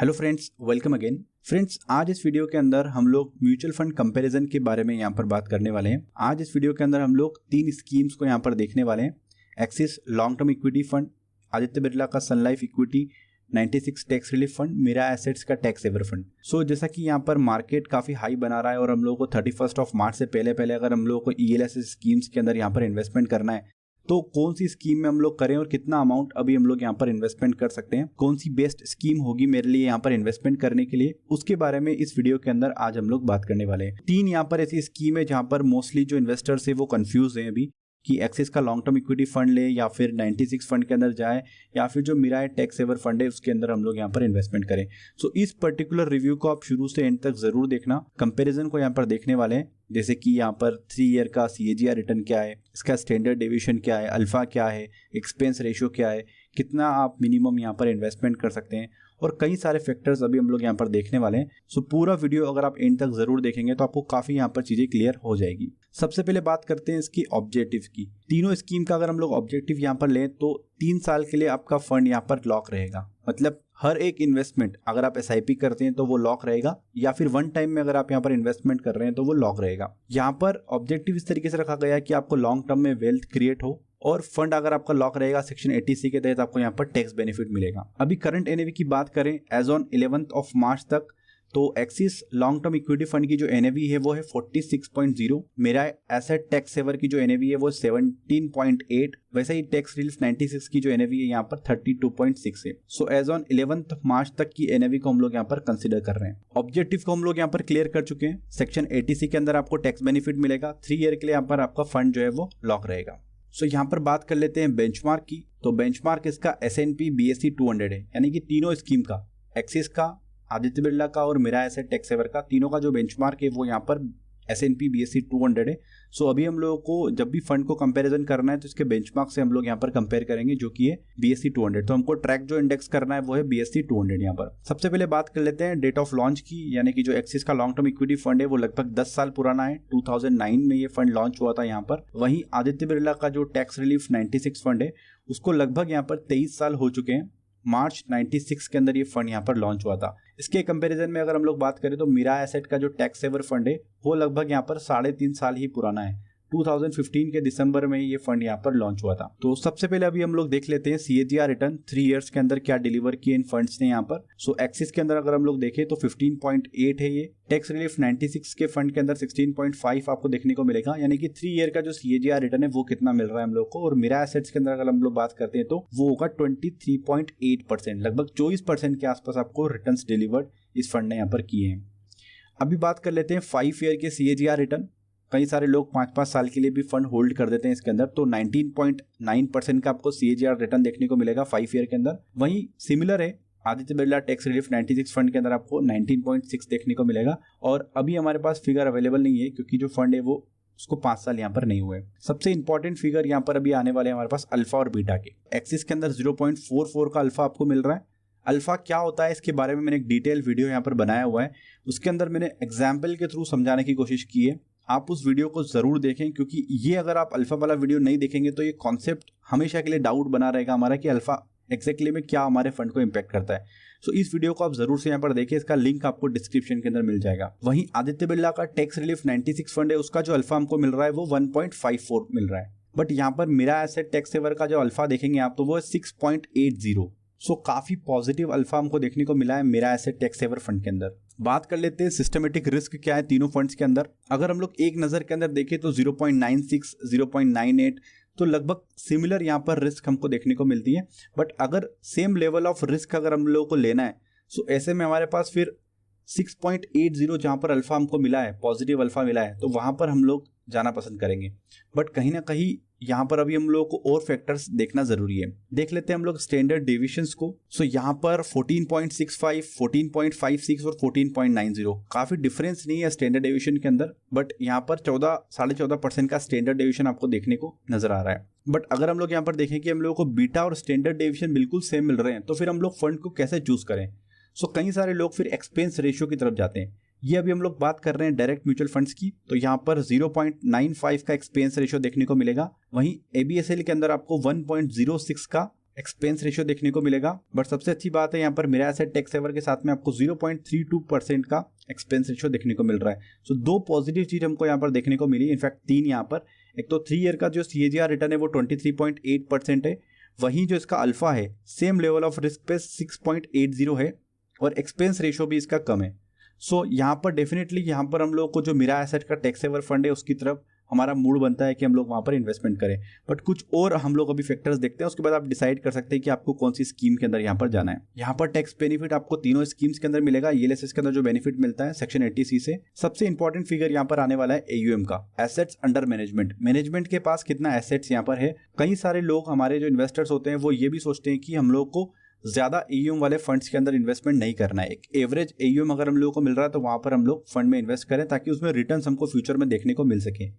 Hello friends, welcome again. Friends, आज इस video के अंदर हम लोग म्यूचुअल फंड कंपैरिजन के बारे में यहाँ पर बात करने वाले हैं। आज इस वीडियो के अंदर हम लोग 3 स्कीम्स को यहाँ पर देखने वाले हैं। Axis long term equity fund, Aditya Birla का Sun Life equity 96 tax relief fund, Mirae assets का टैक्स सेवर फंड। सो जैसा कि यहाँ पर मार्केट काफी हाई बना रहा है और हम लोगों को 31 मार्च से पहले अगर हम लोगों को ELS स्कीम्स के अंदर यहाँ पर इन्वेस्टमेंट करना है तो कौन सी स्कीम में हम लोग करें और कितना अमाउंट अभी हम लोग यहाँ पर इन्वेस्टमेंट कर सकते हैं, कौन सी बेस्ट स्कीम होगी मेरे लिए यहाँ पर इन्वेस्टमेंट करने के लिए, उसके बारे में इस वीडियो के अंदर आज हम लोग बात करने वाले हैं। 3 यहाँ पर ऐसी स्कीम है जहाँ पर मोस्टली जो इन्वेस्टर्स है वो कंफ्यूज हैं अभी कि एक्सिस का लॉन्ग टर्म इक्विटी फंड ले या फिर 96 फंड के अंदर जाए या फिर जो मिराय टैक्स सेवर फंड है उसके अंदर हम लोग यहाँ पर इन्वेस्टमेंट करें। सो इस पर्टिकुलर रिव्यू को आप शुरू से एंड तक जरूर देखना। कंपैरिजन को यहाँ पर देखने वाले हैं, जैसे कि यहाँ पर 3 ईयर का CAGR रिटर्न क्या है, इसका स्टैंडर्ड डेविएशन क्या है, अल्फा क्या है, एक्सपेंस रेशियो क्या है, कितना आप मिनिमम यहाँ पर इन्वेस्टमेंट कर सकते हैं और कई सारे फैक्टर्स अभी हम लोग यहाँ पर देखने वाले हैं। सो पूरा वीडियो अगर आप एंड तक जरूर देखेंगे तो आपको काफी यहाँ पर चीजें क्लियर हो जाएगी। सबसे पहले बात करते हैं इसकी ऑब्जेक्टिव की। तीनों स्कीम का अगर हम लोग ऑब्जेक्टिव यहाँ पर लें तो 3 साल के लिए आपका फंड यहाँ पर लॉक रहेगा। मतलब हर एक इन्वेस्टमेंट अगर आप SIP करते हैं तो वो लॉक रहेगा या फिर वन टाइम में अगर आप यहाँ पर इन्वेस्टमेंट कर रहे हैं तो वो लॉक रहेगा। यहाँ पर ऑब्जेक्टिव इस तरीके से रखा गया है कि आपको लॉन्ग टर्म में वेल्थ क्रिएट हो और फंड अगर आपका लॉक रहेगा सेक्शन 80C के तहत आपको यहाँ पर टैक्स बेनिफिट मिलेगा। अभी करंट NAV की बात करें एज ऑन 11 मार्च तक तो axis long term equity fund की जो NAV है वो है 46.0, मेरा एसेट टैक्स सेवर की जो NAV है वो 17.8, वैसे ही टैक्स रिलीफ 96 की जो NAV है यहाँ पर 32.6 है। सो एज ऑन 11 मार्च तक की NAV को हम लोग यहाँ पर कंसिडर कर रहे हैं। ऑब्जेक्टिव को हम लोग यहाँ पर क्लियर कर चुके हैं। सेक्शन 80C के अंदर आपको टैक्स बेनिफिट मिलेगा। 3 ईयर के लिए यहाँ पर आपका फंड जो है वो लॉक रहेगा। सो यहाँ पर बात कर लेते हैं बेंचमार्क की। तो बेंचमार्क इसका S&P BSE 200 है, यानी कि तीनों स्कीम का, एक्सिस का, आदित्य बिरला का और मेरा एसेट टैक्स सेवर का, तीनों का जो बेंचमार्क है वो यहाँ पर S&P BSE 200 है। सो अभी हम लोगों को जब भी फंड को कंपैरिजन करना है तो इसके बेंचमार्क से हम लोग यहाँ पर कंपेयर करेंगे जो कि है BSE 200। तो हमको ट्रैक जो इंडेक्स करना है वो है BSE 200। यहाँ पर सबसे पहले बात कर लेते हैं डेट ऑफ लॉन्च की, यानी कि जो एक्सिस का लॉन्ग टर्म इक्विटी फंड है वो लगभग 10 साल पुराना है। 2009 में ये फंड लॉन्च हुआ था यहाँ पर। वहीं आदित्य बिरला का जो टैक्स रिलीफ 96 फंड है उसको लगभग यहाँ पर 23 साल हो चुके हैं। मार्च 96 के अंदर ये फंड यहाँ पर लॉन्च हुआ था। इसके कंपैरिजन में अगर हम लोग बात करें तो मेरा एसेट का जो टैक्स सेवर फंड है वो लगभग यहाँ पर 3.5 साल ही पुराना है। 2015 के दिसंबर में ये फंड यहाँ पर लॉन्च हुआ था। तो सबसे पहले अभी हम लोग देख लेते हैं CAGR रिटर्न 3 इयर्स के अंदर क्या डिलीवर किए इन फंड्स ने यहाँ पर। सो एक्सिस के अंदर अगर हम लोग देखें तो 15.8 है ये। टैक्स रिलीफ 96 के फंड के अंदर 16.5 आपको देखने को मिलेगा, यानी कि 3 ईयर का जो CAGR रिटर्न है वो कितना मिल रहा है हम लोग को। और मेरा एसेट्स के अंदर अगर हम लोग बात करते हैं तो वो होगा 23.8%, लगभग 24% के आसपास आपको रिटर्न डिलीवर्ड इस फंड ने यहाँ पर किए हैं। अभी बात कर लेते हैं 5 ईयर के CAGR रिटर्न। कई सारे लोग 5-5 साल के लिए भी फंड होल्ड कर देते हैं इसके अंदर, तो 19.9% का आपको CAGR रिटर्न देखने को मिलेगा 5 ईयर के अंदर। वहीं सिमिलर है Aditya Birla tax relief 96 fund के अंदर आपको 19.6 देखने को मिलेगा। और अभी हमारे पास फिगर अवेलेबल नहीं है क्योंकि जो फंड है वो उसको 5 साल यहाँ पर नहीं हुए। सबसे इंपॉर्टेंट फिगर यहाँ पर अभी आने वाले हैं हमारे पास अल्फा और बीटा के। एक्सिस के अंदर 0.44 का अल्फा आपको मिल रहा है। अल्फा क्या होता है इसके बारे में मैंने एक डिटेल वीडियो यहाँ पर बनाया हुआ है, उसके अंदर मैंने एग्जाम्पल के थ्रू समझाने की कोशिश की है। आप उस वीडियो को जरूर देखें क्योंकि ये अगर आप अल्फा वाला वीडियो नहीं देखेंगे तो ये कॉन्सेप्ट हमेशा के लिए डाउट बना रहेगा हमारा कि अल्फा एग्जैक्टली में क्या हमारे फंड को इंपैक्ट करता है। सो इस वीडियो को आप जरूर से यहाँ पर देखिए, इसका लिंक आपको डिस्क्रिप्शन के अंदर मिल जाएगा। वहीं आदित्य बिरला का टैक्स रिलीफ 96 फंड है, उसका जो अल्फा हमको मिल रहा है वो 1.54 मिल रहा है। बट यहाँ पर मेरा एसेट टैक्स सेवर का जो अल्फा देखेंगे आप तो वो है 6.80। सो काफी पॉजिटिव अल्फा हमको देखने को मिला है मेरा एसेट टैक्स सेवर फंड के अंदर। बात कर लेते हैं सिस्टमेटिक रिस्क क्या है तीनों फंड्स के अंदर। अगर हम लोग एक नजर के अंदर देखें तो 0.96, 0.98 तो लगभग सिमिलर यहाँ पर रिस्क हमको देखने को मिलती है। बट अगर सेम लेवल ऑफ रिस्क अगर हम लोगों को लेना है सो ऐसे में हमारे पास फिर 6.80 जहाँ पर अल्फा हमको मिला है, पॉजिटिव अल्फा मिला है, तो वहां पर हम लोग जाना पसंद करेंगे। बट कहीं ना कहीं यहाँ पर अभी हम लोगों को और फैक्टर्स देखना जरूरी है। देख लेते हैं हम लोग स्टैंडर्ड डेविएशंस को। सो यहाँ पर 14.65, 14.56 और 14.90 काफी डिफरेंस नहीं है स्टैंडर्ड डेविएशन के अंदर, बट यहाँ पर 14.5% का स्टैंडर्ड डेविएशन आपको देखने को नजर आ रहा है। बट अगर हम लोग यहाँ पर देखें कि हम लोगों को बीटा और स्टैंडर्ड डेविएशन बिल्कुल सेम मिल रहे हैं तो फिर हम लोग फंड को कैसे चूज करें। सो कई सारे लोग फिर एक्सपेंस रेशियो की तरफ जाते हैं। ये अभी हम लोग बात कर रहे हैं डायरेक्ट म्यूचुअल फंड्स की, तो यहाँ पर 0.95 का एक्सपेंस रेशियो देखने को मिलेगा। वहीं ABSL के अंदर आपको 1.06 का एक्सपेंस रेशियो देखने को मिलेगा। बट सबसे अच्छी बात है यहाँ पर मिरा एसेट टैक्स सेवर के साथ में आपको 0.32% का एक्सपेंस रेशियो देखने को मिल रहा है। सो दो पॉजिटिव चीज हमको यहाँ पर देखने को मिली, इनफैक्ट तीन यहाँ पर। एक तो 3 ईयर का जो CAGR रिटर्न है वो 23.8% है, वहीं जो इसका अल्फा है सेम लेवल ऑफ रिस्क पे 6.80 है, और एक्सपेंस रेशियो भी इसका कम है। सो यहाँ पर डेफिनेटली यहाँ पर हम लोग को जो मिरा एसेट का टैक्स सेवर फंड है उसकी तरफ हमारा मूड बनता है कि हम लोग वहाँ पर इन्वेस्टमेंट करें। बट कुछ और हम लोग अभी फैक्टर्स देखते हैं, उसके बाद आप डिसाइड कर सकते हैं कि आपको कौन सी स्कीम के अंदर यहाँ पर जाना है। यहाँ पर टैक्स बेनिफिट आपको तीनों स्कीम्स के अंदर मिलेगा। ELSS के अंदर जो बेनिफिट मिलता है सेक्शन 80C से, सबसे इंपॉर्टेंट फिगर यहाँ पर आने वाला है AUM का, एसेट्स अंडर मैनेजमेंट। मैनेजमेंट के पास कितना एसेट्स यहाँ पर है। कई सारे लोग हमारे जो इन्वेस्टर्स होते हैं वो ये भी सोचते हैं कि हम लोग को ज्यादा AUM वाले फंड्स के अंदर इन्वेस्टमेंट नहीं करना है। एक एवरेज AUM अगर हम लोगों को मिल रहा है तो वहां पर हम लोग फंड में इन्वेस्ट करें ताकि उसमें रिटर्न्स हमको फ्यूचर में देखने को मिल सके।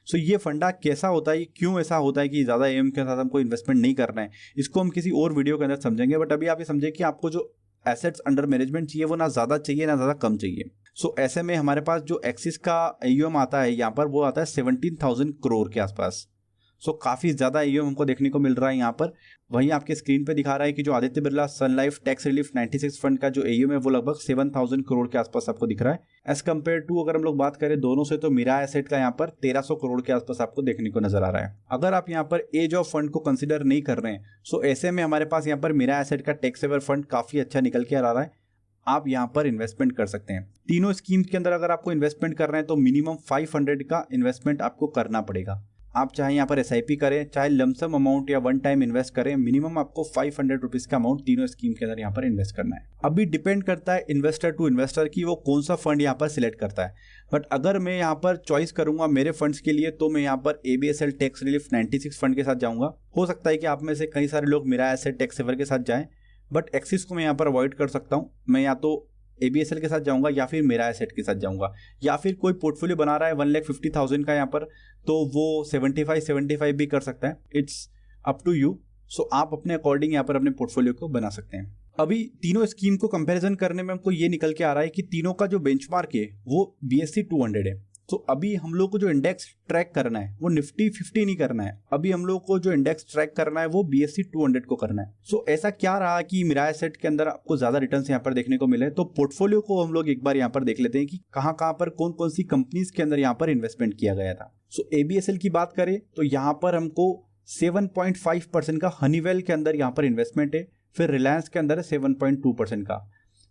सो ये फंडा कैसा होता है, क्यों ऐसा होता है कि ज्यादा AUM के साथ हमको इन्वेस्टमेंट नहीं करना है, इसको हम किसी और वीडियो के अंदर समझेंगे। बट अभी आप ये समझे कि आपको जो एसेट्स अंडर मैनेजमेंट चाहिए वो ना ज्यादा चाहिए ना ज्यादा कम चाहिए। सो ऐसे में हमारे पास जो एक्सिस का AUM आता है यहाँ पर वो आता है 17,000 करोड़ के आसपास। सो काफी ज्यादा AUM हमको देखने को मिल रहा है यहाँ पर। वहीं आपके स्क्रीन पे दिखा रहा है कि जो आदित्य बिरला सन लाइफ टैक्स रिलीफ 96 फंड का जो AUM है वो लगभग 7,000 करोड़ के आसपास आपको दिख रहा है। एज कम्पेयर टू अगर हम लोग बात करें दोनों से, तो मिरा एसेट का यहाँ पर 1300 करोड़ के आसपास आपको देखने को नजर आ रहा है। अगर आप यहाँ पर एज ऑफ फंड को कंसिडर नहीं कर रहे हैं, सो ऐसे में हमारे पास यहाँ पर मिरा एसेट का टैक्स सेवर फंड काफी अच्छा निकल के आ रहा है। आप यहाँ पर इन्वेस्टमेंट कर सकते हैं। तीनों स्कीम के अंदर अगर आपको इन्वेस्टमेंट कर रहे हैं तो मिनिमम 500 का इन्वेस्टमेंट आपको करना पड़ेगा। आप चाहे यहाँ पर SIP करें, चाहे लमसम अमाउंट या वन टाइम इन्वेस्ट करें, मिनिमम आपको 500 रुपीज का अमाउंट तीनों स्कीम के अंदर यहाँ पर इन्वेस्ट करना है। अभी डिपेंड करता है इन्वेस्टर टू इन्वेस्टर की वो कौन सा फंड यहाँ पर सिलेक्ट करता है। बट अगर मैं यहाँ पर चॉइस करूंगा मेरे फंड्स के लिए तो मैं यहाँ पर ABSL टैक्स रिलीफ 96 फंड के साथ जाऊंगा। हो सकता है कि आप में से कई सारे लोग मिरा एसेट टैक्स सेवर के साथ जाएं, बट एक्सिस को मैं यहाँ पर अवॉइड कर सकता हूँ। मैं या तो ABSL के साथ जाऊंगा या फिर मिरा एसेट के साथ जाऊंगा, या फिर कोई पोर्टफोलियो बना रहा है 1,50,000 का यहाँ पर तो वो 75 भी कर सकता है। It's up to you. So आप अपने अकॉर्डिंग यहाँ पर अपने पोर्टफोलियो को बना सकते हैं। अभी तीनों स्कीम को कंपैरिजन करने में हमको ये निकल के आ रहा है कि तीनों का जो बेंचमार्क है वो BSE 200 है। तो अभी हम लोग को जो इंडेक्स ट्रैक करना है वो निफ्टी 50 नहीं करना है, अभी हम लोग को जो इंडेक्स ट्रैक करना है वो BSE 200 को करना है। सो ऐसा क्या रहा कि मिरा एसेट के अंदर आपको ज्यादा रिटर्न्स यहाँ पर देखने को मिले। तो पोर्टफोलियो को हम लोग एक बार यहाँ पर देख लेते हैं कि कहाँ कहाँ पर कौन कौन सी कंपनीज के अंदर यहाँ पर इन्वेस्टमेंट किया गया था। सो ABSL की बात करें तो यहाँ पर हमको 7.5% का हनीवेल के अंदर यहाँ पर इन्वेस्टमेंट है। फिर रिलायंस के अंदर है 7.2% का,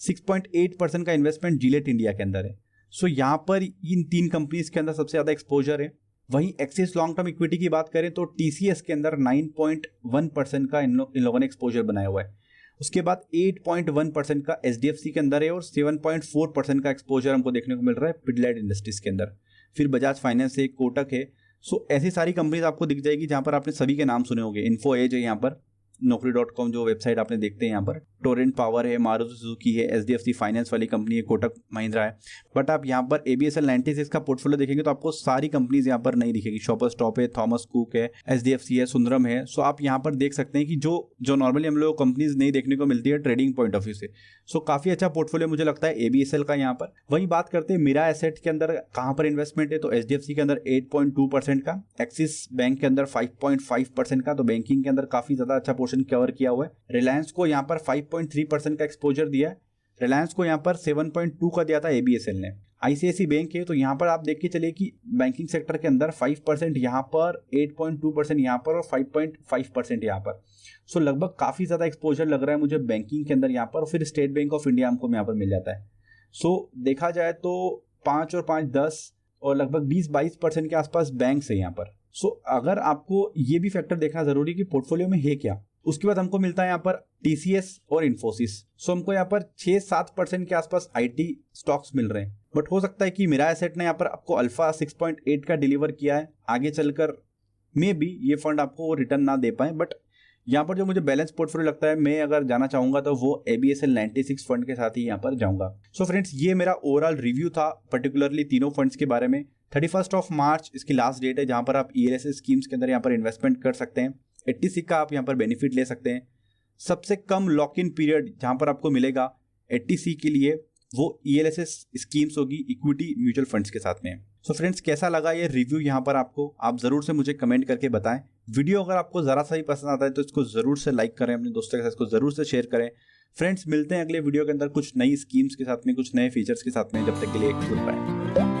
6.8% का इन्वेस्टमेंट जिलेट इंडिया के अंदर है। सो यहाँ पर इन तीन कंपनीज के अंदर सबसे ज्यादा एक्सपोजर है। वहीं एक्सिस लॉन्ग टर्म इक्विटी की बात करें तो TCS के अंदर 9.1% का इन लोगों ने एक्सपोजर बनाया हुआ है। उसके बाद 8.1% का SDFC के अंदर है, और 7.4% का एक्सपोजर हमको देखने को मिल रहा है पिडिलाइट इंडस्ट्रीज के अंदर। फिर बजाज फाइनेंस है, कोटक है। सो ऐसी सारी कंपनीज आपको दिख जाएगी जहां पर आपने सभी के नाम सुने होंगे। इन्फो एज है यहाँ पर, Naukri.com जो वेबसाइट आपने देखते हैं यहाँ पर, टोरेंट पावर है, मारुति सुजुकी है, SDFC फाइनेंस वाली कंपनी है, कोटक महिंद्रा है। बट आप यहाँ पर ABSL 96 का पोर्टफोलियो देखेंगे तो आपको सारी कंपनीज यहाँ पर नहीं दिखेगी। शॉपर स्टॉप है, थॉमस कुक है, SDFC है, सुंदरम है। सो आप यहाँ पर देख सकते हैं कि जो नॉर्मली हम लोग कंपनीज नहीं देखने को मिलती है ट्रेडिंग पॉइंट ऑफ व्यू से। सो काफी अच्छा पोर्टफोलियो मुझे लगता है ABSL का यहाँ पर। वही बात करते हैं मिरा एसेट के अंदर कहाँ पर इन्वेस्टमेंट है, तो SDFC के अंदर 8.2% का, एक्सिस बैंक के अंदर 5.5% का, तो बैंकिंग के अंदर काफी ज्यादा अच्छा पोर्शन कवर किया हुआ है। रिलायंस को यहाँ पर 5.3% का एक्सपोजर दिया है। रिलायंस को यहाँ पर 7.2 का दिया था ABSL ने। ICICI बैंक है तो यहाँ पर आप देख के चलिए कि बैंकिंग सेक्टर के अंदर 5% यहाँ पर, 8.2% यहाँ पर और 5.5% यहाँ पर। सो लगभग काफी ज्यादा एक्सपोजर लग रहा है मुझे बैंकिंग के अंदर यहाँ पर। फिर स्टेट बैंक ऑफ इंडिया हमको यहाँ पर मिल जाता है। सो देखा जाए तो 5 और 5 10 और लगभग 20-22% के आसपास बैंक है यहाँ पर। सो अगर आपको ये भी फैक्टर देखना जरूरी है कि पोर्टफोलियो में है क्या। उसके बाद हमको मिलता है यहाँ पर TCS और इन्फोसिस। सो हमको यहाँ पर 6-7% के आसपास IT स्टॉक्स मिल रहे हैं। बट हो सकता है कि मिरा एसेट ने यहाँ पर आपको अल्फा 6.8 का डिलीवर किया है, आगे चलकर मे बी ये फंड आपको रिटर्न ना दे पाए। बट यहाँ पर जो मुझे बैलेंस पोर्टफोलियो लगता है, मैं अगर जाना चाहूंगा तो वो ABSL 96 फंड के साथ ही यहाँ पर जाऊंगा। सो फ्रेंड्स, ये मेरा ओवरऑल रिव्यू था पर्टिकुलरली तीनों फंड्स के बारे में। 31 मार्च इसकी लास्ट डेट है जहां पर आप ELSS स्कीम्स के अंदर यहाँ पर इन्वेस्टमेंट कर सकते हैं। 80 का आप यहाँ पर बेनिफिट ले सकते हैं। सबसे कम लॉक इन पीरियड जहां पर आपको मिलेगा 80 के लिए वो ELSS स्कीम्स होगी इक्विटी म्यूचुअल फंड्स के साथ में। सो फ्रेंड्स, कैसा लगा ये रिव्यू यहाँ पर आपको, आप जरूर से मुझे कमेंट करके बताएं। वीडियो अगर आपको जरा सा ही पसंद आता है तो इसको जरूर से लाइक करें, अपने दोस्तों के साथ इसको जरूर से शेयर करें। फ्रेंड्स, मिलते हैं अगले वीडियो के अंदर कुछ नई स्कीम्स के साथ में, कुछ नए फीचर्स के साथ में। जब तक के लिए गुड बाय।